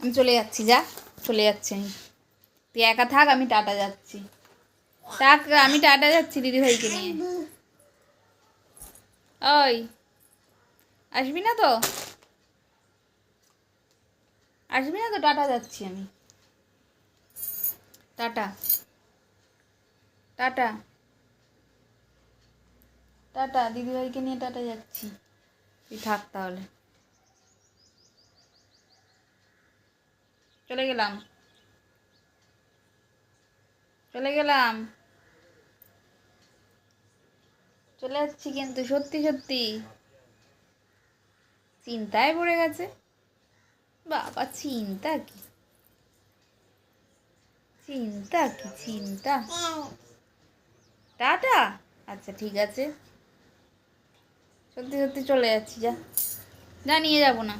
আমি চলে যাচ্ছি, যা চলে যাচ্ছি আমি। তুই একা থাক, আমি টাটা যাচ্ছি। থাক, আমি টাটা যাচ্ছি দিদিভাইকে নিয়ে। ওই আসবি না তো? আসবি না তো? টাটা যাচ্ছি আমি। টাটা টাটা টাটা, দিদিভাইকে নিয়ে টাটা যাচ্ছি। তুই থাক তাহলে। চলে গেলাম, চলে গেলাম, চলে যাচ্ছি কিন্তু সত্যি সত্যি। চিন্তায় পড়ে গেছে বাবা। চিন্তা কি, চিন্তা কি চিন্তা। টাটা। আচ্ছা ঠিক আছে, সত্যি সত্যি চলে যাচ্ছি, যা যা, নিয়ে যাবো না।